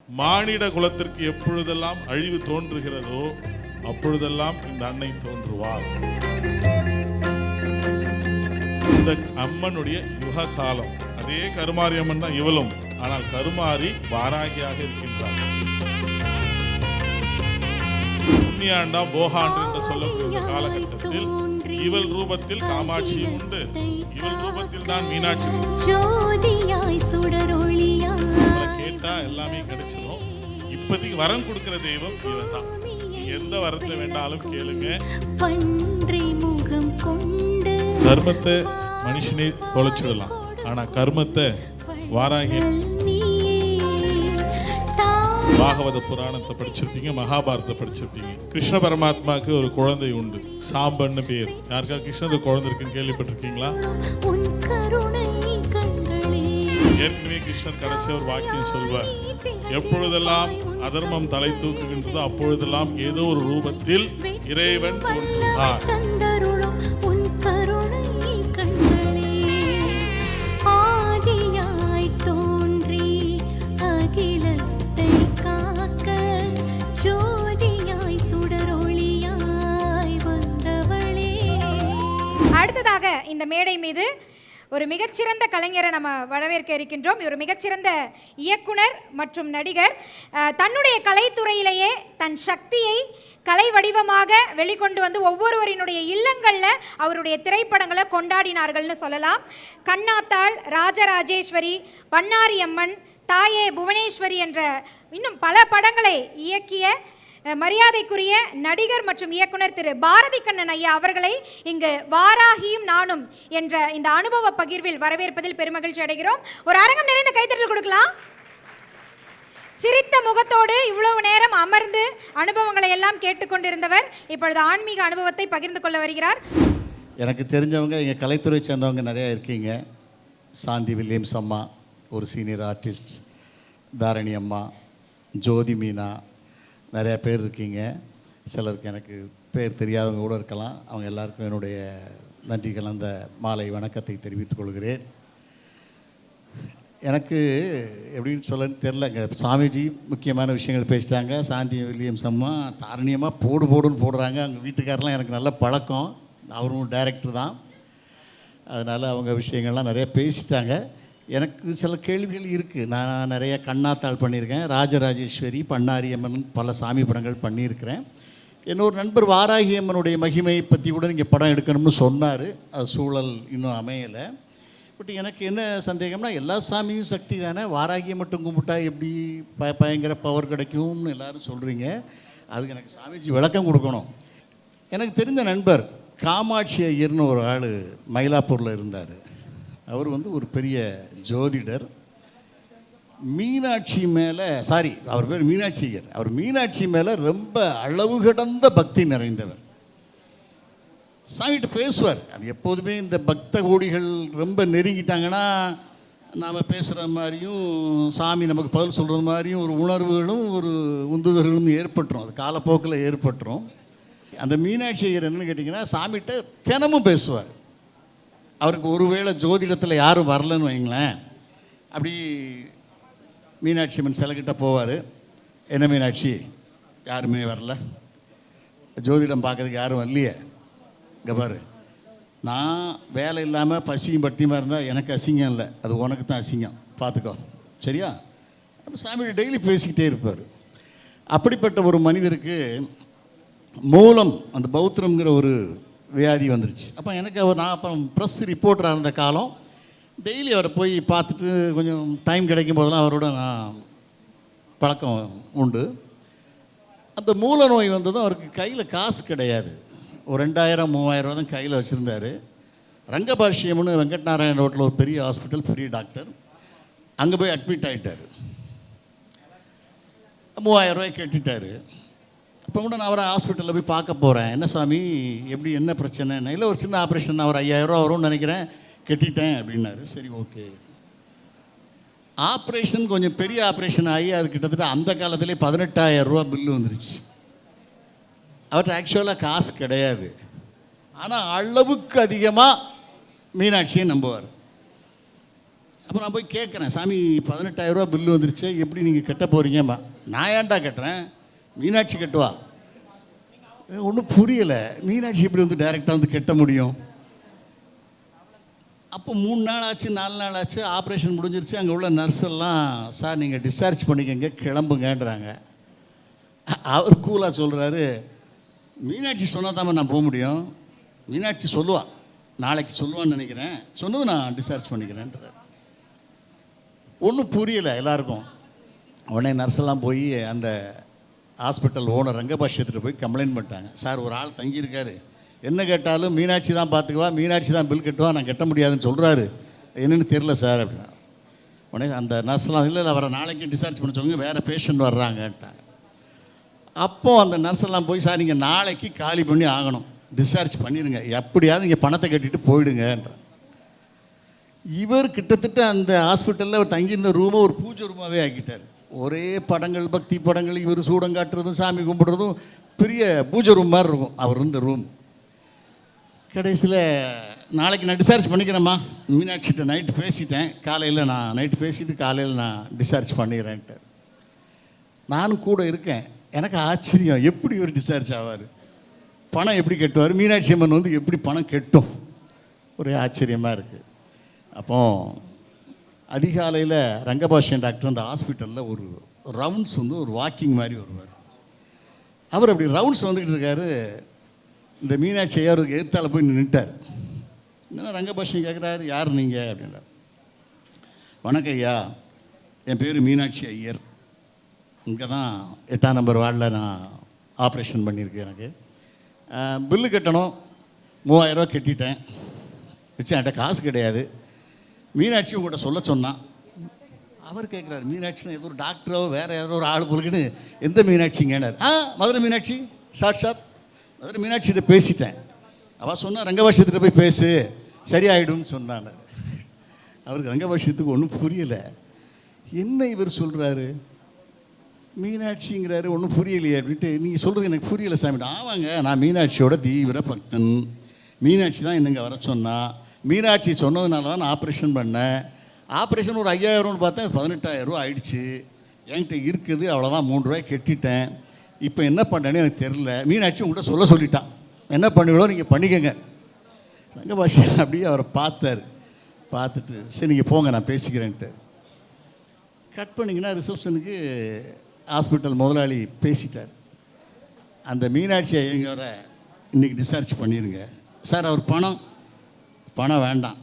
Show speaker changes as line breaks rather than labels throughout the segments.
மானிட குலத்திற்கு எப்பொழுதெல்லாம் அழிவு தோன்றுகிறதோ அப்பொழுதெல்லாம் இந்த அன்னை தோன்றுவாள். இந்த அம்மனுடைய யுக காலம். அதே கருமாரி அம்மன் தான் இவளும். ஆனால் கருமாரி வாராகியாக இருக்கின்றார். புண்ணியாண்டாம் போகாண்டு என்று சொல்லக்கூடிய காலகட்டத்தில் இவள் ரூபத்தில் காமாட்சி உண்டு. இவள் ரூபத்தில் தான் மீனாட்சி. கேட்டா எல்லாமே கிடைச்சிடும். இப்போதைக்கு வரம் கொடுக்கிற தெய்வம் இவன் தான். எந்த வரத்தை வேண்டாலும் கேளுங்க. தர்மத்தை மனுஷனே தொலைச்சிடலாம், ஆனா கர்மத்தை வாராகி. பாகவத புராணத்தை படிச்சிருப்பீங்க, மகாபாரதத்தை படிச்சிருப்பீங்க. கிருஷ்ண பரமாத்மாவுக்கு ஒரு குழந்தை உண்டு, சாம்பன்னு பேர். யாருக்கா கிருஷ்ணருக்கு குழந்தை இருக்குன்னு கேள்விப்பட்டிருக்கீங்களா? ஏற்கனவே கிருஷ்ணர் கடைசி ஒரு வாக்கியம் சொல்வார், எப்பொழுதெல்லாம் அதர்மம் தலை தூக்குகின்றதோ அப்பொழுதெல்லாம் ஏதோ ஒரு ரூபத்தில் இறைவன் தோன்றுவார்.
அடுத்ததாக இந்த மேடை மீது ஒரு மிகச்சிறந்த கலைஞரை நம்ம வரவேற்க இருக்கின்றோம். இவர் மிகச்சிறந்த இயக்குனர் மற்றும் நடிகர். தன்னுடைய கலைத்துறையிலேயே தன் சக்தியை கலை வடிவமாக வெளிக்கொண்டு வந்து ஒவ்வொருவரினுடைய இல்லங்களில் அவருடைய திரைப்படங்களை கொண்டாடினார்கள்னு சொல்லலாம். கண்ணாத்தாள், ராஜராஜேஸ்வரி, பண்ணாரி அம்மன், தாயே புவனேஸ்வரி என்ற இன்னும் பல படங்களை இயக்கிய மரியாதைக்குரிய நடிகர் மற்றும் இயக்குனர் திரு பாரதி கண்ணன் ஐயா அவர்களை இங்கு வாராகியும் நானும் என்ற இந்த அனுபவ பகிர்வில் வரவேற்பதில் பெருமகிழ்ச்சி அடைகிறோம். ஒரு அரங்கம் நிறைந்த கைத்தட்டல் கொடுக்கலாம். சிரித்த முகத்தோடு இவ்வளவு நேரம் அமர்ந்து அனுபவங்களை எல்லாம் கேட்டுக்கொண்டிருந்தவர் இப்பொழுது ஆன்மீக அனுபவத்தை பகிர்ந்து கொள்ள வருகிறார்.
எனக்கு தெரிஞ்சவங்க எங்கள் கலைத்துறை சேர்ந்தவங்க நிறையா இருக்கீங்க. சாந்தி வில்லியம்ஸ் அம்மா ஒரு சீனியர் ஆர்டிஸ்ட், தாரணி அம்மா, ஜோதி மீனா, நிறையா பேர் இருக்கீங்க. சிலருக்கு எனக்கு பேர் தெரியாதவங்க கூட இருக்கலாம். அவங்க எல்லாருக்கும் என்னுடைய நன்றி கலந்த மாலை வணக்கத்தை தெரிவித்துக் கொள்கிறேன். எனக்கு எப்படின்னு சொல்லன்னு தெரிலங்க. சாமிஜி முக்கியமான விஷயங்கள் பேசிட்டாங்க. சாந்தி வில்லியம்ஸ் அம்மா தாரணியமாக போடுன்னு போடுறாங்க. அவங்க வீட்டுக்காரெலாம் எனக்கு நல்ல பழக்கம், அவரும் டைரக்டர் தான். அதனால் அவங்க விஷயங்கள்லாம் நிறையா பேசிட்டாங்க. எனக்கு சில கேள்விகள் இருக்குது. நான் நிறைய கண்ணாத்தாள் பண்ணியிருக்கேன், ராஜராஜேஸ்வரி, பண்ணாரி அம்மன், பல சாமி படங்கள் பண்ணியிருக்கிறேன். என்னோட நண்பர் வாராகி அம்மனுடைய மகிமையை பற்றி கூட இங்கே படம் எடுக்கணும்னு சொன்னார். அது சூழல் இன்னும் அமையலை. பட் எனக்கு என்ன சந்தேகம்னா, எல்லா சாமியும் சக்தி தானே, வாராகியை மட்டும் கும்பிட்டா எப்படி பயங்கர பவர் கிடைக்கும்னு எல்லோரும் சொல்கிறீங்க. அதுக்கு எனக்கு சாமிஜி விளக்கம் கொடுக்கணும். எனக்கு தெரிந்த நண்பர் காமாட்சி ஐயர்னு ஒரு ஆள் மயிலாப்பூரில் இருந்தார். அவர் ஒரு பெரிய ஜோதிடர். மீனாட்சி மேலே அவர் பேர் மீனாட்சி ஐயர். அவர் மீனாட்சி மேலே ரொம்ப அளவு கடந்த பக்தி நிறைந்தவர். சாமிகிட்ட பேசுவார். அது எப்போதுமே இந்த பக்த கோடிகள் ரொம்ப நெருங்கிட்டாங்கன்னா நாம் பேசுகிற மாதிரியும் சாமி நமக்கு பதில் சொல்கிறது மாதிரியும் ஒரு உணர்வுகளும் ஒரு உந்துதல்களும் ஏற்பட்டுரும். அது காலப்போக்கில் ஏற்பட்டுரும். அந்த மீனாட்சி ஐயர் என்னென்னு கேட்டிங்கன்னா, சாமிகிட்ட தினமும் பேசுவார். அவருக்கு ஒருவேளை ஜோதிடத்தில் யாரும் வரலன்னு வைங்களேன், அப்படி மீனாட்சி அம்மன் சிலைக்கிட்ட போவார். என்ன மீனாட்சி, யாருமே வரல, ஜோதிடம் பார்க்கறதுக்கு யாரும் வரலையே, இங்கே பாரு, நான் வேலை இல்லாமல் பசியும் பட்டியமாக இருந்தால் எனக்கு அசிங்கம் இல்லை, அது உனக்கு தான் அசிங்கம், பார்த்துக்கோ, சரியா? அப்போ சாமி டெய்லி பேசிக்கிட்டே இருப்பார். அப்படிப்பட்ட ஒரு மனிதருக்கு மூலம் அந்த பௌத்திரம்ங்கிற ஒரு வியாதி வந்துருச்சு. அப்போ எனக்கு நான் அப்புறம் ப்ரெஸ் ரிப்போர்ட்டராக இருந்த காலம், டெய்லி அவரை போய் பார்த்துட்டு கொஞ்சம் டைம் கிடைக்கும் போதெல்லாம் அவரோட நான் பழக்கம் உண்டு. அந்த மூல நோய் வந்ததும் அவருக்கு கையில் காசு கிடையாது. ஒரு 2000-3000 தான் கையில் வச்சுருந்தார். ரங்கபாஷ்யம்னு வெங்கட்நாராயண ரோட்டில் ஒரு பெரிய ஹாஸ்பிட்டல், பெரிய டாக்டர், அங்கே போய் அட்மிட் ஆகிட்டார். 3000 ரூபாய் கேட்டுட்டார். இப்போ கூட நான் அவரை ஹாஸ்பிட்டலில் போய் பார்க்க போகிறேன். என்ன சாமி, எப்படி, என்ன பிரச்சனை? இல்லை, ஒரு சின்ன ஆப்ரேஷன், நான் ஒரு 5000 ரூபா வரும்னு நினைக்கிறேன், கட்டிட்டேன் அப்படின்னாரு. சரி, ஓகே. ஆப்ரேஷன் கொஞ்சம் பெரிய ஆப்ரேஷன் ஆகி அது கிட்டத்தட்ட அந்த காலத்திலே 18,000 ரூபா பில்லு வந்துருச்சு. அவர்கிட்ட ஆக்சுவலாக காசு கிடையாது. ஆனால் அளவுக்கு அதிகமாக மீனாட்சியை நம்புவார். அப்போ நான் போய் கேட்குறேன், சாமி 18,000 ரூபா பில்லு வந்துருச்சு, எப்படி நீங்கள் கட்ட போகிறீங்கம்மா? நான் ஏன்டா கட்டுறேன், மீனாட்சி கட்டுவா. ஒன்றும் புரியலை, மீனாட்சி எப்படி வந்து டைரெக்டாக வந்து கட்ட முடியும்? அப்போ 3 நாள் ஆச்சு, 4 நாள் ஆச்சு, ஆப்ரேஷன் முடிஞ்சிருச்சு. அங்கே உள்ள நர்ஸ் எல்லாம், சார் நீங்கள் டிஸ்சார்ஜ் பண்ணிக்கங்க, கிளம்புங்கன்றாங்க. அவர் கூலாக சொல்கிறாரு, மீனாட்சி சொன்னால் தான் நான் போக முடியும், மீனாட்சி சொல்லுவா, நாளைக்கு சொல்லுவான்னு நினைக்கிறேன், சொன்னது நான் டிஸ்சார்ஜ் பண்ணிக்கிறேன்றார். ஒன்றும் புரியலை எல்லாருக்கும். உடனே நர்ஸெல்லாம் போய் அந்த ஹாஸ்பிட்டல் ஓனர் ரங்கபாஷ்யத்தில் போய் கம்ப்ளைண்ட் பண்ணிட்டாங்க. சார் ஒரு ஆள் தங்கியிருக்காரு, என்ன கேட்டாலும் மீனாட்சி தான் பார்த்துக்குவா, மீனாட்சி தான் பில் கட்டுவா, நான் கட்ட முடியாதுன்னு சொல்கிறாரு, என்னென்னு தெரில சார் அப்படின்னா. உடனே அந்த நர்ஸ்லாம், இல்லை அவரை நாளைக்கு டிஸ்சார்ஜ் பண்ண சொல்லுங்கள், வேறு பேஷண்ட் வர்றாங்கன்ட்டாங்க. அப்போது அந்த நர்ஸெல்லாம் போய், சார் நீங்கள் நாளைக்கு காலி பண்ணி ஆகணும், டிஸ்சார்ஜ் பண்ணிடுங்க, எப்படியாவது இங்கே பணத்தை கட்டிட்டு போயிடுங்கன்ற. இவர் கிட்டத்தட்ட அந்த ஹாஸ்பிட்டலில் அவர் தங்கியிருந்த ரூமை ஒரு பூஜை ரூமாகவே ஆக்கிட்டார். ஒரே படங்கள், பக்தி படங்கள், இவர் சூடம் காட்டுறதும் சாமி கும்பிட்றதும் பெரிய பூஜை ரூம் மாதிரி இருக்கும் அவர் இருந்த ரூம். கடைசியில் நாளைக்கு நான் டிஸ்சார்ஜ் பண்ணிக்கிறேம்மா, மீனாட்சிகிட்ட நைட்டு பேசிட்டேன், காலையில் நான் நைட்டு பேசிவிட்டு காலையில் நான் டிஸ்சார்ஜ் பண்ணிடுறேன்ட்டு. நானும் கூட இருக்கேன். எனக்கு ஆச்சரியம், எப்படி இவர் டிஸ்சார்ஜ் ஆவார், பணம் எப்படி கட்டுவார், மீனாட்சி அம்மன் வந்து எப்படி பணம் கட்டும், ஒரே ஆச்சரியமாக இருக்குது. அப்போ அதிகாலையில் ரங்கபாஷ்யன் டாக்டர் அந்த ஹாஸ்பிட்டலில் ஒரு ரவுண்ட்ஸ் வந்து ஒரு வாக்கிங் மாதிரி வருவார். அவர் அப்படி ரவுண்ட்ஸ் வந்துக்கிட்டு இருக்காரு. இந்த மீனாட்சி ஐயா அவருக்கு எதிர்த்தால போய் நின்றுட்டார். என்ன ரங்கபாஷ்யன் கேட்குறாரு, யார் நீங்கள் அப்படின்றார். வணக்கம் ஐயா, என் பேர் மீனாட்சி ஐயர், இங்கே தான் 8ஆம் நம்பர் வார்டில் நான் ஆப்ரேஷன் பண்ணியிருக்கேன், எனக்கு பில்லு கட்டணும், 3000 ரூபா கட்டிட்டேன், வச்சு என்கிட்ட காசு கிடையாது, மீனாட்சி உங்கள்கிட்ட சொல்ல சொன்னான். அவர் கேட்குறாரு, மீனாட்சினா ஏதோ ஒரு டாக்டரோ வேறு ஏதோ ஒரு ஆள் பொருளுக்குன்னு, எந்த மீனாட்சிங்கன்னார். மதுரை மீனாட்சி, ஷார்ட் மதுரை மீனாட்சிகிட்ட பேசிட்டேன், அவள் சொன்னால் ரங்கபாஷ்யத்தில் போய் பேசு சரியாயிடும்னு சொன்னான். அவருக்கு ரங்கபாஷ்யத்துக்கு ஒன்றும் புரியலை, என்ன இவர் சொல்கிறாரு, மீனாட்சிங்கிறாரு, ஒன்றும் புரியலையே அப்படின்ட்டு. நீங்கள் சொல்கிறது எனக்கு புரியலை சாமி. ஆமாங்க, நான் மீனாட்சியோட தீவிர பக்தன், மீனாட்சி தான் என்னங்க வர சொன்னால், மீனாட்சி சொன்னதுனால தான் நான் ஆப்ரேஷன் பண்ணேன், ஆப்ரேஷன் ஒரு 5000 ரூபான்னு பார்த்தேன், 18,000 ரூபா ஆயிடுச்சு, என்கிட்ட இருக்குது அவ்வளோதான், 3 ரூபாய் கட்டிட்டேன், இப்போ என்ன பண்ணேன்னு எனக்கு தெரில, மீனாட்சி உங்கள்கிட்ட சொல்ல சொல்லிட்டான், என்ன பண்ணுவீங்களோ நீங்கள் பண்ணிக்கங்க. ரங்கபாஷ்யன் அப்படியே அவரை பார்த்தார், பார்த்துட்டு சரி நீங்கள் போங்க நான் பேசிக்கிறேன்ட்டு கட் பண்ணிங்கன்னா ரிசப்ஷனுக்கு ஹாஸ்பிட்டல் முதலாளி பேசிட்டார். அந்த மீனாட்சி ஐயங்கரை இன்றைக்கி டிஸ்சார்ஜ் பண்ணிடுங்க சார். அவர் பணம் வேண்டாம்,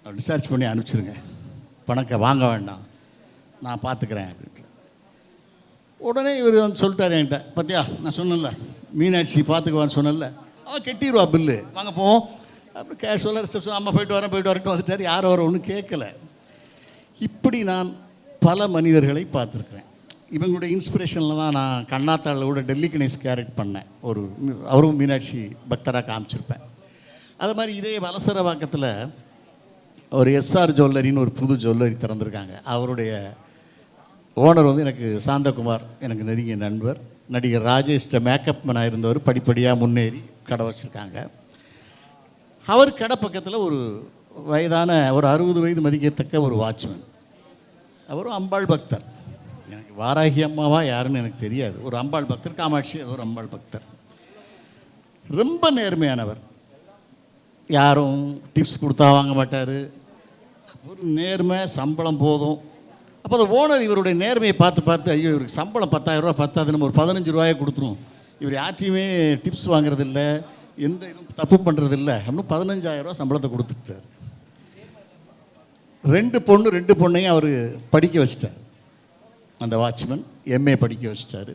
அவர் டிஸ்சார்ஜ் பண்ணி அனுப்பிச்சிருங்க, பணத்தை வாங்க வேண்டாம், நான் பார்த்துக்கிறேன் அப்படின்ட்டு. உடனே இவர் வந்து சொல்லிட்டார் என்கிட்ட, பார்த்தியா நான் சொன்னேன்ல மீனாட்சி பார்த்துக்குவான்னு சொன்னேன்ல, அவன் கட்டிடுவா பில்லு, வாங்க போவோம் அப்படி கேஷுவலாக ரிசப்ஷன், அம்மா போயிட்டு வரட்டும் வந்துட்டார், யாரும் வர ஒன்றும் கேட்கலை. இப்படி நான் பல மனிதர்களை பார்த்துருக்குறேன். இவங்களுடைய இன்ஸ்பிரேஷனில் தான் நான் கண்ணாத்தாளில் கூட டெல்லி கணேஷ் கேரக்ட் பண்ணேன், அவரும் மீனாட்சி பக்தராக காமிச்சிருப்பேன். அது மாதிரி இதே வலசரவாக்கத்தில் ஒரு எஸ்ஆர் ஜுவல்லரின்னு ஒரு புது ஜுவல்லரி திறந்துருக்காங்க. அவருடைய ஓனர் வந்து எனக்கு சாந்தகுமார், எனக்கு நெருங்கிய நண்பர், நடிகர் ராஜேஷ்ட மேக்கப் மேனாக இருந்தவர், படிப்படியாக முன்னேறி கடை வச்சுருக்காங்க. அவர் கடை பக்கத்தில் ஒரு வயதான ஒரு 60 வயது மதிக்கத்தக்க ஒரு வாட்ச்மேன், அவரும் அம்பாள் பக்தர், எனக்கு வாராகி அம்மாவா யாருன்னு எனக்கு தெரியாது, ஒரு அம்பாள் பக்தர், காமாட்சி அது ஒரு அம்பாள் பக்தர், ரொம்ப நேர்மையானவர், யாரும் டிப்ஸ் கொடுத்தா வாங்க மாட்டார், ஒரு நேர்மை, சம்பளம் போதும். அப்போ அந்த ஓனர் இவருடைய நேர்மையை பார்த்து ஐயோ இவருக்கு சம்பளம் 10,000 ரூபா பத்தாது, நம்ம ஒரு 15 ரூபாயை கொடுத்துரும், இவர் யார்ட்டையுமே டிப்ஸ் வாங்குறதில்ல, எந்த இதுவும் தப்பு பண்ணுறதில்ல அப்படின்னு 15,000 ரூபா சம்பளத்தை கொடுத்துட்டார். 2 பொண்ணையும் அவர் படிக்க வச்சிட்டார். அந்த வாட்ச்மேன் எம்ஏ படிக்க வச்சிட்டார்.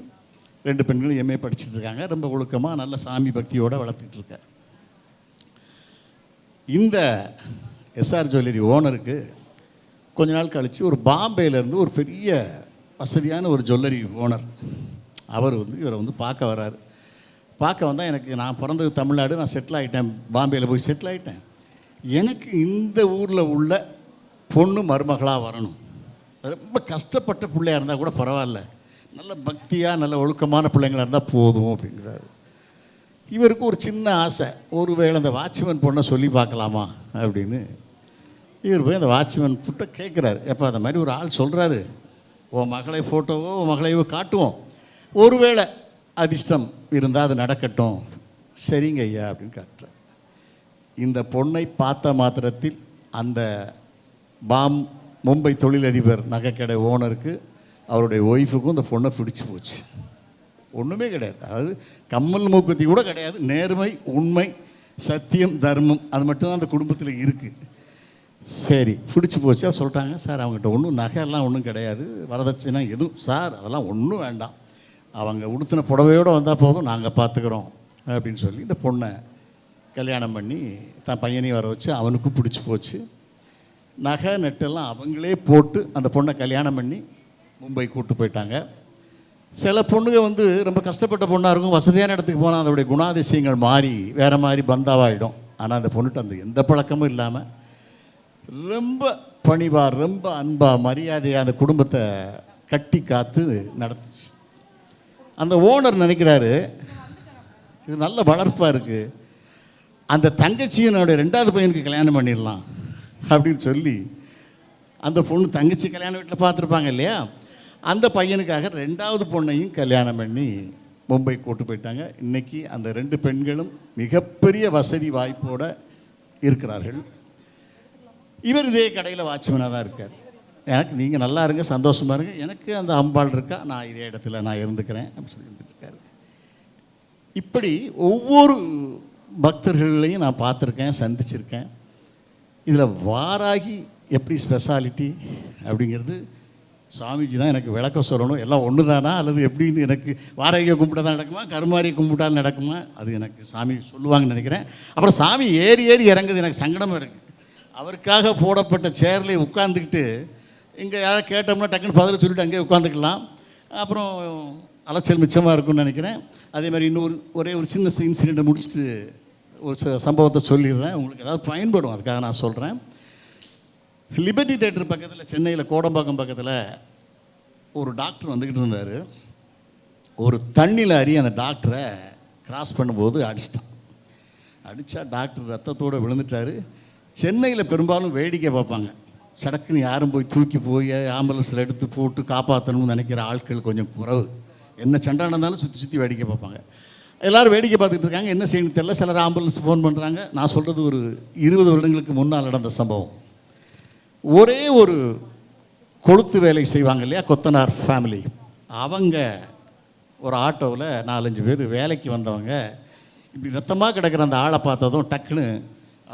2 பெண்களும் எம்ஏ படிச்சுட்டு இருக்காங்க. ரொம்ப ஒழுக்கமாக நல்ல சாமி பக்தியோடு வளர்த்துட்டு இருக்கார். இந்த எஸ்ஆர் ஜுவல்லரி ஓனருக்கு கொஞ்ச நாள் கழித்து ஒரு பாம்பேலேருந்து ஒரு பெரிய வசதியான ஒரு ஜுவல்லரி ஓனர் அவர் வந்து இவரை வந்து பார்க்க வர்றார். பார்க்க வந்தால் நான் பிறந்தது தமிழ்நாடு, நான் செட்டில் ஆகிட்டேன், பாம்பேயில் போய் செட்டில் ஆகிட்டேன், எனக்கு இந்த ஊரில் உள்ள பொண்ணு மருமகளாக வரணும், ரொம்ப கஷ்டப்பட்ட பிள்ளையாக இருந்தால் கூட பரவாயில்ல, நல்ல பக்தியாக நல்ல ஒழுக்கமான பிள்ளைங்களாக இருந்தால் போதும் அப்படிங்கிறாரு. இவருக்கு ஒரு சின்ன ஆசை, ஒருவேளை அந்த வாட்ச்மேன் பொண்ணை சொல்லி பார்க்கலாமா அப்படின்னு இவர் போய் அந்த வாட்ச்மேன் கிட்ட கேட்குறாரு, எப்போ அந்த மாதிரி ஒரு ஆள் சொல்கிறாரு, உன் மகளை ஃபோட்டோவோ உன் மகளையோ காட்டுவோம், ஒருவேளை அதிர்ஷ்டம் இருந்தால் அது நடக்கட்டும். சரிங்க ஐயா அப்படின்னு காட்டுறார். இந்த பொண்ணை பார்த்த மாத்திரத்தில் அந்த மும்பை தொழிலதிபர் நகைக்கடை ஓனருக்கு அவருடைய ஒய்ஃபுக்கும் இந்த பொண்ணை பிடிச்சி போச்சு. ஒன்றுமே கிடையாது, அதாவது கம்மல் மூக்குத்தி கூட கிடையாது. நேர்மை, உண்மை, சத்தியம், தர்மம், அது மட்டும்தான் அந்த குடும்பத்தில் இருக்குது. சரி, பிடிச்சி போச்சா சொல்லிட்டாங்க. சார் அவங்ககிட்ட ஒன்றும் நகையெல்லாம் ஒன்றும் கிடையாது, வரதட்சணை எதுவும் சார் அதெல்லாம் ஒன்றும் வேண்டாம், அவங்க உடுத்தின புடவையோடு வந்தால் போதும், நாங்கள் பார்த்துக்குறோம் அப்படின்னு சொல்லி இந்த பொண்ணை கல்யாணம் பண்ணி தான் பையனையும் வர வச்சு அவனுக்கும் பிடிச்சி போச்சு. நகை நட்டெல்லாம் அவங்களே போட்டு அந்த பொண்ணை கல்யாணம் பண்ணி மும்பை கூப்பிட்டு போயிட்டாங்க. சில பொண்ணுங்க வந்து ரொம்ப கஷ்டப்பட்ட பொண்ணாக இருக்கும், வசதியான இடத்துக்கு போனால் அதோடைய குணாதிசயங்கள் மாறி வேறு மாதிரி பந்தாவாகிடும். ஆனால் அந்த பொண்ணுட்டு அந்த எந்த பழக்கமும் இல்லாமல் ரொம்ப பணிவாக, ரொம்ப அன்பாக, மரியாதையாக அந்த குடும்பத்தை கட்டி காத்து நடத்துச்சு. அந்த ஓனர் நினைக்கிறாரு, இது நல்ல வளர்ப்பாக இருக்குது, அந்த தங்கச்சியும் என்னுடைய 2வது பையனுக்கு கல்யாணம் பண்ணிடலாம் அப்படின்னு சொல்லி அந்த பொண்ணு தங்கச்சி கல்யாண வீட்டில் பார்த்துருப்பாங்க இல்லையா, அந்த பையனுக்காக 2வது பொண்ணையும் கல்யாணம் பண்ணி மும்பை கூட்டு போயிட்டாங்க. இன்றைக்கி அந்த 2 பெண்களும் மிகப்பெரிய வசதி வாய்ப்போடு இருக்கிறார்கள். இவர் இதே கடையில் வாட்ச்மேனாக தான் இருக்கார். எனக்கு நீங்கள் நல்லா இருங்க, சந்தோஷமாக இருங்க, எனக்கு அந்த அம்பாள் இருக்கா, நான் இதே இடத்துல நான் இருந்துக்கிறேன் அப்படின்னு சொல்லி இருந்துருக்காரு. இப்படி ஒவ்வொரு பக்தர்களையும் நான் பார்த்துருக்கேன், சந்திச்சிருக்கேன். இதில் வாராகி எப்படி ஸ்பெஷாலிட்டி அப்படிங்கிறது சுவாமிஜி தான் எனக்கு விளக்கம் சொல்லணும். எல்லாம் ஒன்று தானா அல்லது எப்படின்னு, எனக்கு வாராகியை கும்பிட்டா தான் நடக்குமா, கருமாரியை கும்பிட்டாலும் நடக்குமா, அது எனக்கு சாமி சொல்லுவாங்கன்னு நினைக்கிறேன். அப்புறம் சாமி ஏறி ஏறி இறங்குது, எனக்கு சங்கடமாக இருக்குது. அவருக்காக போடப்பட்ட சேர்லேயே உட்காந்துக்கிட்டு இங்கே யாராவது கேட்டோம்னா டக்குன்னு பதில் சொல்லிவிட்டு அங்கேயே உட்காந்துக்கலாம், அப்புறம் அலைச்சல் மிச்சமாக இருக்கும்னு நினைக்கிறேன். அதே மாதிரி ஒரே ஒரு சின்ன இன்சிடெண்ட்டை முடிச்சுட்டு ஒரு சம்பவத்தை சொல்லிடுறேன், உங்களுக்கு ஏதாவது பயன்படும், அதுக்காக நான் சொல்கிறேன். லிபர்ட்டி தேட்டர் பக்கத்தில், சென்னையில் கோடம்பாக்கம் பக்கத்தில் ஒரு டாக்டர் வந்துக்கிட்டு இருந்தார். ஒரு தண்ணியில் அறி அந்த டாக்டரை கிராஸ் பண்ணும்போது அடிச்சிட்டான். அடித்தா டாக்டர் ரத்தத்தோடு விழுந்துட்டார். சென்னையில் பெரும்பாலும் வேடிக்கை பார்ப்பாங்க, சடக்குன்னு யாரும் போய் தூக்கி போய் ஆம்புலன்ஸில் எடுத்து போட்டு காப்பாற்றணும்னு நினைக்கிற ஆட்கள் கொஞ்சம் குறைவு. என்ன சண்டை நடந்தாலும் சுற்றி சுற்றி வேடிக்கை பார்ப்பாங்க. எல்லோரும் வேடிக்கை பார்த்துட்டு இருக்காங்க, என்ன செய்யணும் தெரியல. சிலர் ஆம்புலன்ஸ் ஃபோன் பண்ணுறாங்க. நான் சொல்கிறது ஒரு 20 வருடங்களுக்கு முன்னால் நடந்த சம்பவம். ஒரே ஒரு கொளுத்து வேலை செய்வாங்க இல்லையா, கொத்தனார் ஃபேமிலி, அவங்க ஒரு ஆட்டோவில் 4-5 பேர் வேலைக்கு வந்தவங்க இப்படி ரத்தமாக கிடக்கிற அந்த ஆளை பார்த்ததும் டக்குன்னு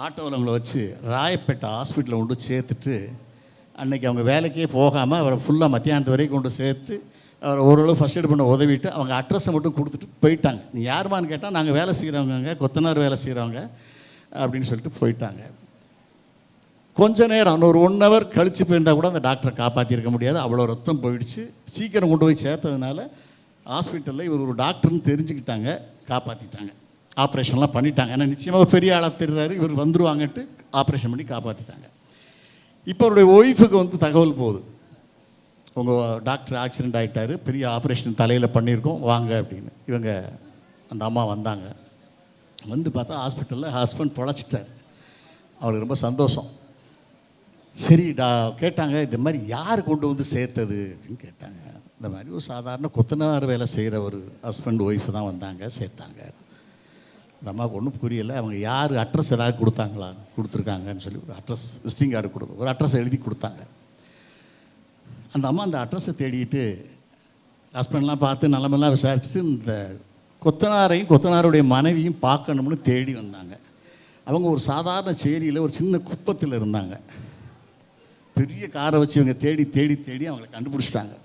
ஆட்டோவில் அவங்கள வச்சு ராயப்பேட்டை ஹாஸ்பிட்டலில் கொண்டு சேர்த்துட்டு, அன்றைக்கி அவங்க வேலைக்கே போகாமல் அவரை ஃபுல்லாக மத்தியானத்து வரைக்கும் கொண்டு சேர்த்து அவர் ஓரளவு ஃபஸ்ட் எய்ட் பண்ண உதவிட்டு அவங்க அட்ரஸை மட்டும் கொடுத்துட்டு போயிட்டாங்க. நீ யாருமான்னு கேட்டால் நாங்கள் வேலை செய்கிறவங்க, கொத்தனார் வேலை செய்கிறவங்க அப்படின்னு சொல்லிட்டு போயிட்டாங்க. கொஞ்ச நேரம் ஒரு 1 ஹவர் கழித்து போயிருந்தால் கூட அந்த டாக்டரை காப்பாற்றிருக்க முடியாது, அவ்வளோ ரத்தம் போயிடுச்சு. சீக்கிரம் கொண்டு போய் சேர்த்ததுனால ஹாஸ்பிட்டலில் இவர் ஒரு டாக்டர்னு தெரிஞ்சுக்கிட்டாங்க, காப்பாற்றிட்டாங்க, ஆப்ரேஷன்லாம் பண்ணிட்டாங்க. ஏன்னா நிச்சயமாக ஒரு பெரிய ஆளாக தெரிகிறாரு, இவர் வந்துருவாங்கன்ட்டு ஆப்ரேஷன் பண்ணி காப்பாற்றிட்டாங்க. இப்போ அவருடைய ஒய்ஃபுக்கு வந்து தகவல் போகுது, உங்கள் டாக்டர் ஆக்சிடெண்ட் ஆகிட்டார், பெரிய ஆப்ரேஷன் தலையில் பண்ணியிருக்கோம் வாங்க அப்படின்னு. இவங்க அந்த அம்மா வந்தாங்க. வந்து பார்த்தா ஹாஸ்பிட்டலில் ஹஸ்பண்ட் பொழைச்சிட்டார். அவளுக்கு ரொம்ப சந்தோஷம். சரி கேட்டாங்க, இந்த மாதிரி யார் கொண்டு வந்து சேர்த்தது அப்படின்னு கேட்டாங்க. இந்த மாதிரி ஒரு சாதாரண கொத்தனார் வேலை செய்கிற ஒரு ஹஸ்பண்ட் ஒய்ஃபு தான் வந்தாங்க, சேர்த்தாங்க. அந்த அம்மாவுக்கு ஒன்றும் புரியலை. அவங்க யார் அட்ரஸ் ஏதாவது கொடுத்துருக்காங்கன்னு சொல்லி ஒரு அட்ரஸ் விசிட்டிங் கார்டு கொடுத்து ஒரு அட்ரஸ் எழுதி கொடுத்தாங்க. அந்த அம்மா அந்த அட்ரஸை தேடிட்டு ஹஸ்பண்ட்லாம் பார்த்து நிலமெல்லாம் விசாரிச்சுட்டு இந்த கொத்தனாரையும் கொத்தனாருடைய மனைவியும் பார்க்கணும்னு தேடி வந்தாங்க. அவங்க ஒரு சாதாரண சேரியில் ஒரு சின்ன குப்பத்தில் இருந்தாங்க. பெரிய காரை வச்சு இவங்க தேடி தேடி தேடி அவங்கள கண்டுபிடிச்சிட்டாங்க.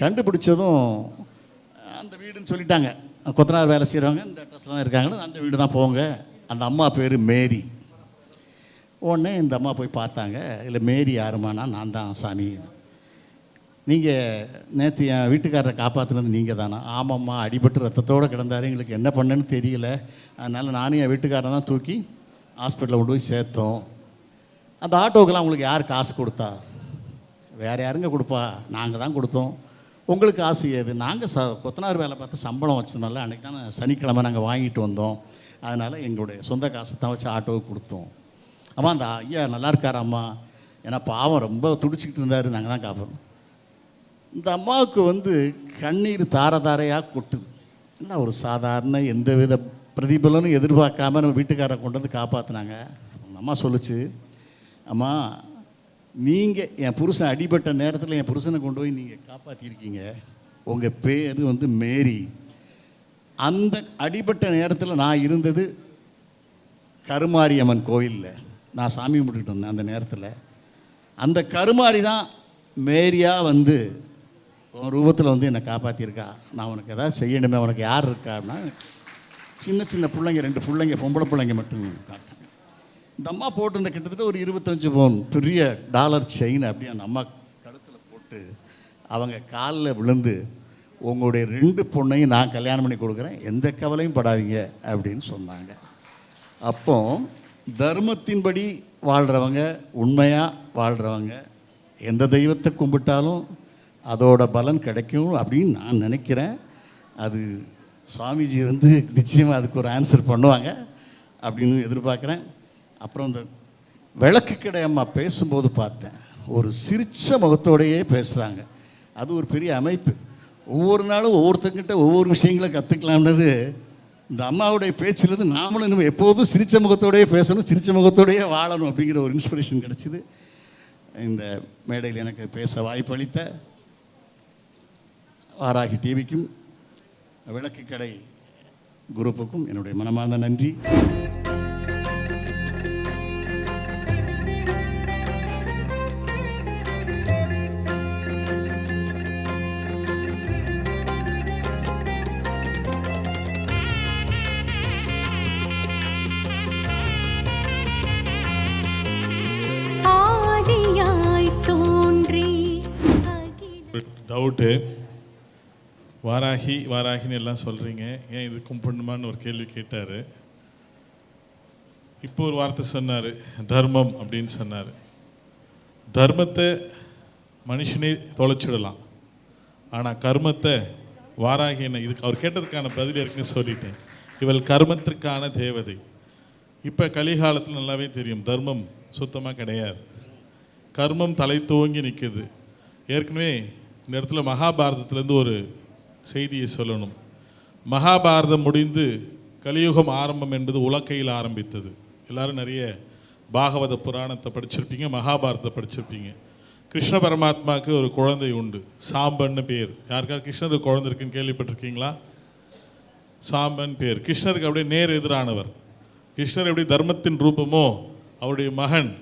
கண்டுபிடிச்சதும் அந்த வீடுன்னு சொல்லிட்டாங்க, கொத்தனார் வேலை செய்கிறவங்க இந்த அட்ரஸ்லாம் இருக்காங்கன்னு அந்த வீடு தான் போங்க. அந்த அம்மா பேர் மேரி. உடனே இந்த அம்மா போய் பார்த்தாங்க. இல்லை மேரி யாருமானா, நான் தான் சாமி. நீங்கள் நேற்று என் வீட்டுக்காரரை காப்பாற்றினது நீங்கள் தானா? ஆமாம்மா, அடிபட்டு ரத்தத்தோடு கிடந்தார், எங்களுக்கு என்ன பண்ணேன்னு தெரியல, அதனால் நானும் என் வீட்டுக்காரரை தான் தூக்கி ஹாஸ்பிட்டலில் கொண்டு போய் சேர்த்தோம். அந்த ஆட்டோக்கெல்லாம் உங்களுக்கு யார் காசு கொடுத்தா? வேறு யாருங்க கொடுப்பா, நாங்கள் தான் கொடுத்தோம். உங்களுக்கு காசு ஏது? நாங்கள் கொத்தனார் வேலை பார்த்து சம்பளம் வச்சதுனால அன்றைக்கி தான் சனிக்கிழமை நாங்கள் வாங்கிட்டு வந்தோம், அதனால் எங்களுடைய சொந்த காசை தான் வச்சு ஆட்டோவுக்கு கொடுத்தோம் அம்மா அந்த ஐயா நல்லா இருக்காராம்மா, ஏன்னா பாவம் ரொம்ப துடிச்சிக்கிட்டு இருந்தார், நாங்கள் தான் காப்போம். இந்த அம்மாவுக்கு வந்து கண்ணீர் தார தாரையாக கொட்டுது. இல்லை ஒரு சாதாரண எந்த வித பிரதிபலனும் எதிர்பார்க்காம நம்ம வீட்டுக்காரரை கொண்டு வந்து காப்பாற்றினாங்க. அம்மா சொல்லுச்சு, அம்மா நீங்கள் என் புருஷன் அடிபட்ட நேரத்தில் என் புருஷனை கொண்டு போய் நீங்கள் காப்பாற்றியிருக்கீங்க, உங்கள் பேர் வந்து மேரி. அந்த அடிபட்ட நேரத்தில் நான் இருந்தது கருமாரியம்மன் கோயிலில், நான் சாமி கும்பிட்டுக்கிட்டு இருந்தேன். அந்த நேரத்தில் அந்த கருமாரி தான் மேரியாக வந்து உன் ரூபத்தில் வந்து என்னை காப்பாற்றியிருக்கா. நான் உனக்கு எதாவது செய்யணுமே, உனக்கு யார் இருக்கான்னா சின்ன சின்ன பிள்ளைங்க, 2 பிள்ளைங்க, பொம்பளை பிள்ளைங்க மட்டும் காட்டாங்க. இந்த அம்மா போட்டிருந்த கிட்டத்தட்ட ஒரு 25 பவுன் பெரிய டாலர் செயின் அப்படியே அந்த அம்மா கழுத்தில் போட்டு அவங்க காலில் விழுந்து, உங்களுடைய 2 பொண்ணையும் நான் கல்யாணம் பண்ணி கொடுக்குறேன், எந்த கவலையும் படாதீங்க அப்படின்னு சொன்னாங்க. அப்போ தர்மத்தின்படி வாழ்கிறவங்க, உண்மையாக வாழ்கிறவங்க, எந்த தெய்வத்தை கும்பிட்டாலும் அதோட பலன் கிடைக்கும் அப்படின்னு நான் நினைக்கிறேன். அது சுவாமிஜி வந்து நிச்சயமாக அதுக்கு ஒரு ஆன்சர் பண்ணுவாங்க அப்படின்னு எதிர்பார்க்குறேன். அப்புறம் இந்த விளக்கு கடை அம்மா பேசும்போது பார்த்தேன், ஒரு சிரிச்ச முகத்தோடையே பேசுகிறாங்க. அது ஒரு பெரிய அமைப்பு. ஒவ்வொரு நாளும் ஒவ்வொருத்தங்கிட்ட ஒவ்வொரு விஷயங்களை கற்றுக்கலாம்னது இந்த அம்மாவுடைய பேச்சிலேருந்து நாமளும் இன்னும் எப்போதும் சிரிச்ச முகத்தோடையே பேசணும், சிரிச்ச முகத்தோடையே வாழணும் அப்படிங்கிற ஒரு இன்ஸ்பிரேஷன் கிடச்சிது. இந்த மேடையில் எனக்கு பேச வாய்ப்பளித்த வாராகி டிவிக்கும் விளக்கு கடை குரூப்புக்கும் என்னுடைய மனமார்ந்த நன்றி.
டவுட்டு, வாராகி வாராகின்னு எல்லாம் சொல்கிறீங்க, ஏன் இது கும்பிடணுமான்னு ஒரு கேள்வி கேட்டார். இப்போ ஒரு வார்த்தை சொன்னார், தர்மம் அப்படின்னு சொன்னார். தர்மத்தை மனுஷனே தொலைச்சிடலாம், ஆனால் கர்மத்தை வாராகி என்ன, இதுக்கு அவர் கேட்டதுக்கான பதில் இருக்குன்னு சொல்லிட்டேன். இவள் கர்மத்திற்கான தேவதை. இப்போ கலிகாலத்தில் நல்லாவே தெரியும், தர்மம் சுத்தமாக கிடையாது, கர்மம் தலை தோங்கி நிற்குது. ஏற்கனவே இந்த இடத்துல மகாபாரதத்துலேருந்து ஒரு செய்தியை சொல்லணும். மகாபாரதம் முடிந்து கலியுகம் ஆரம்பம் என்பது உலக்கையில் ஆரம்பித்தது. எல்லோரும் நிறைய பாகவத புராணத்தை படிச்சிருப்பீங்க, மகாபாரதத்தை படிச்சிருப்பீங்க. கிருஷ்ண பரமாத்மாவுக்கு ஒரு குழந்தை உண்டு, சாம்பன்னு பேர். யாருக்காவது கிருஷ்ணருக்கு குழந்தை இருக்குன்னு கேள்விப்பட்டிருக்கீங்களா? சாம்பன் பேர். கிருஷ்ணருக்கு அப்படியே நேர் எதிரானவர். கிருஷ்ணர் எப்படி தர்மத்தின் ரூபமோ, அவருடைய மகன்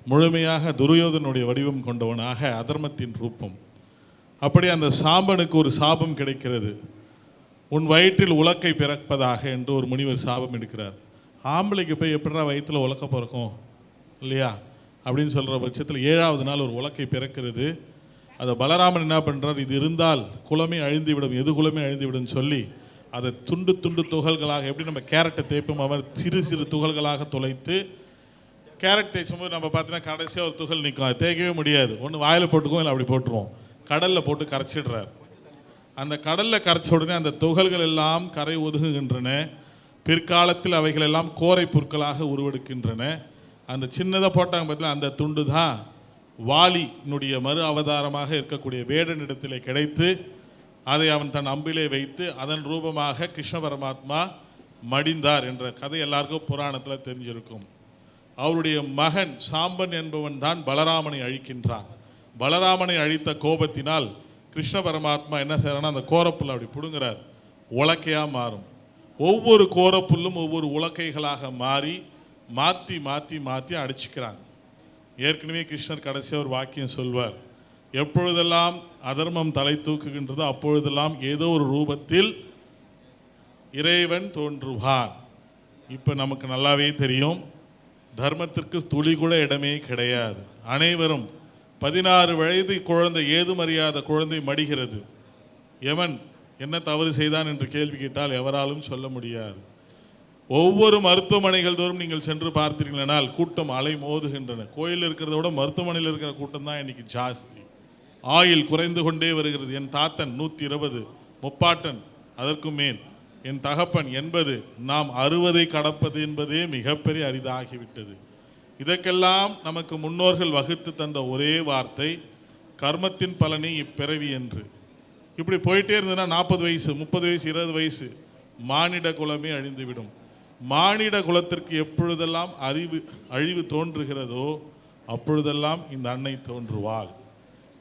முழுமையாக துரியோதனுடைய வடிவம் கொண்டவனாக அதர்மத்தின் ரூபம். அப்படி அந்த சாம்பனுக்கு ஒரு சாபம் கிடைக்கிறது, உன் வயிற்றில் உலக்கை பிறப்பதாக என்று ஒரு முனிவர் சாபம் எடுக்கிறார். ஆம்பளைக்கு போய் எப்படிடா வயிற்றில் உலக்க பிறக்கும் இல்லையா அப்படின்னு சொல்கிற பட்சத்தில் 7ஆவது நாள் ஒரு உலக்கை பிறக்கிறது. அதை பலராமன் என்ன பண்ணுறார், இது இருந்தால் குலமே அழிந்துவிடும், எது குலமே அழிந்துவிடும் சொல்லி அதை துண்டு துண்டு துகள்களாக, எப்படி நம்ம கேரட்டை தேய்ப்போம் அவர் சிறு சிறு துகள்களாக தொலைத்து, கேரட் தேய்ச்சும்போது நம்ம பார்த்தீங்கன்னா கடைசியாக ஒரு துகள் நிற்கும், அது தேய்க்கவே முடியாது, ஒன்று வாயில் போட்டுக்குவோம் இல்லை அப்படி போட்டுருவோம். கடலில் போட்டு கரைச்சிடுறார். அந்த கடலில் கரைச்ச உடனே அந்த துகள்கள் எல்லாம் கரை ஒதுங்குகின்றன. பிற்காலத்தில் அவைகள் எல்லாம் கோரை புற்களாக உருவெடுக்கின்றன. அந்த சின்னதாக போட்டாங்க பார்த்தீங்கன்னா, அந்த துண்டு தான் வாலியினுடைய மறு அவதாரமாக இருக்கக்கூடிய வேடனிடத்தில் கிடைத்து, அதை அவன் தன் அம்பிலே வைத்து அதன் ரூபமாக கிருஷ்ண பரமாத்மா மடிந்தார் என்ற கதை எல்லாருக்கும் புராணத்தில் தெரிஞ்சிருக்கும். அவருடைய மகன் சாம்பன் என்பவன் தான் பலராமனை அழிக்கின்றான். பலராமனை அழித்த கோபத்தினால் கிருஷ்ண பரமாத்மா என்ன செய்யறான்னா, அந்த கோரப்புல்லை அப்படி பிடுங்குறார், உலக்கையாக மாறும். ஒவ்வொரு கோரப்புல்லும் ஒவ்வொரு உலக்கைகளாக மாறி மாற்றி மாற்றி மாற்றி அடிச்சுக்கிறாங்க. ஏற்கனவே கிருஷ்ணர் கடைசியாக ஒரு வாக்கியம் சொல்வார், எப்பொழுதெல்லாம் அதர்மம் தலை தூக்குகின்றதோ அப்பொழுதெல்லாம் ஏதோ ஒரு ரூபத்தில் இறைவன் தோன்றுவான். இப்போ நமக்கு நல்லாவே தெரியும், தர்மத்திற்கு துளி கூட இடமே கிடையாது. அனைவரும் 16 வயது குழந்தை, ஏதும் அறியாத குழந்தை மடிகிறது. எவன் என்ன தவறு செய்தான் என்று கேள்வி கேட்டால் எவராலும் சொல்ல முடியாது. ஒவ்வொரு மருத்துவமனைகள் தோறும் நீங்கள் சென்று பார்த்தீர்களானால் கூட்டம் அலை மோதுகின்றன. கோயில் இருக்கிறத விட மருத்துவமனையில் இருக்கிற கூட்டம் தான் இன்னைக்கு ஜாஸ்தி. ஆயில் குறைந்து கொண்டே வருகிறது. என் தாத்தன் 120, முப்பாட்டன் அதற்கும் மேல், என் தகப்பன் 80, நாம் 60 கடப்பது என்பதே மிகப்பெரிய அரிதாகிவிட்டது. இதற்கெல்லாம் நமக்கு முன்னோர்கள் வகுத்து தந்த ஒரே வார்த்தை கர்மத்தின் பலனே இப்பிறவி என்று. இப்படி போயிட்டே இருந்ததுன்னா 40 வயசு 30 வயசு 20 வயசு மானிட குலமே அழிந்துவிடும். மானிட குலத்திற்கு எப்பொழுதெல்லாம் அழிவு தோன்றுகிறதோ அப்பொழுதெல்லாம் இந்த அன்னை தோன்றுவாள்.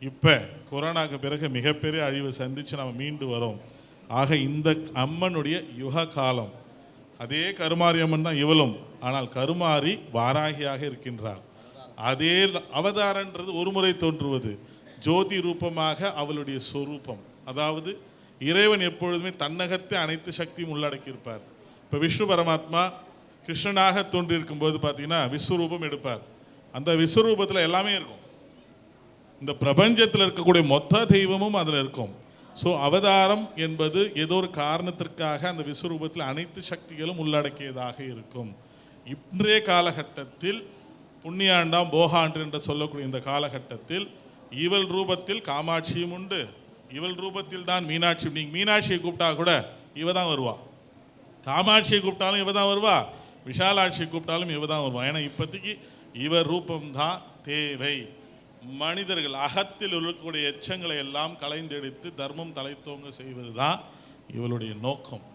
இப்போ கொரோனாக்கு பிறகு மிகப்பெரிய அழிவு சந்தித்து நம்ம மீண்டு வரோம். ஆக இந்த அம்மனுடைய யுக காலம். அதே கருமாரி அம்மன் தான் இவளும், ஆனால் கருமாரி வாராகியாக இருக்கின்றாள். அதே அவதாரன்றது ஒரு முறை தோன்றுவது, ஜோதி ரூபமாக அவளுடைய சொரூபம். அதாவது இறைவன் எப்பொழுதுமே தன்னகத்தை அனைத்து சக்தியும் உள்ளடக்கியிருப்பார். இப்போ விஷ்ணு பரமாத்மா கிருஷ்ணனாக தோன்றியிருக்கும் போது பார்த்தீங்கன்னா விஸ்வரூபம் எடுப்பார். அந்த விஸ்வரூபத்தில் எல்லாமே இருக்கும். இந்த பிரபஞ்சத்தில் இருக்கக்கூடிய மொத்த தெய்வமும் அதில் இருக்கும். ஸோ அவதாரம் என்பது ஏதோ ஒரு காரணத்திற்காக அந்த விஸ்வரூபத்தில் அனைத்து சக்திகளும் உள்ளடக்கியதாக இருக்கும். இன்றைய காலகட்டத்தில் புண்ணியாண்டாம் போகாண்டு என்று சொல்லக்கூடிய இந்த காலகட்டத்தில் இவள் ரூபத்தில் காமாட்சியும் உண்டு, இவள் ரூபத்தில் தான் மீனாட்சி. நீங்கள் மீனாட்சியை கூப்பிட்டா கூட இவ தான் வருவா, காமாட்சியை கூப்பிட்டாலும் இவ தான் வருவா, விஷாலாட்சியை கூப்பிட்டாலும் இவ தான் வருவா. ஏன்னா இப்போதைக்கு இவர் ரூபம்தான் தேவை. மனிதர்கள் அகத்தில் இருக்கக்கூடிய எச்சங்களை எல்லாம் களைந்தெடுத்து தர்மம் தலைத்தோங்க செய்வது தான் இவளுடைய நோக்கம்.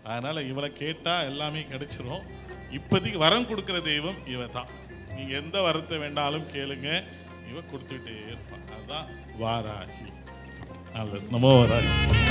அதனால் இவளை கேட்டால் எல்லாமே கிடைச்சிரும். இப்போதைக்கு வரம் கொடுக்குற தெய்வம் இவ தான். நீங்கள் எந்த வரத்தை வேண்டாலும் கேளுங்க, இவ கொடுத்துக்கிட்டே இருப்பான். அதுதான் வாராகி. நல்லது, நமோ வாராகி.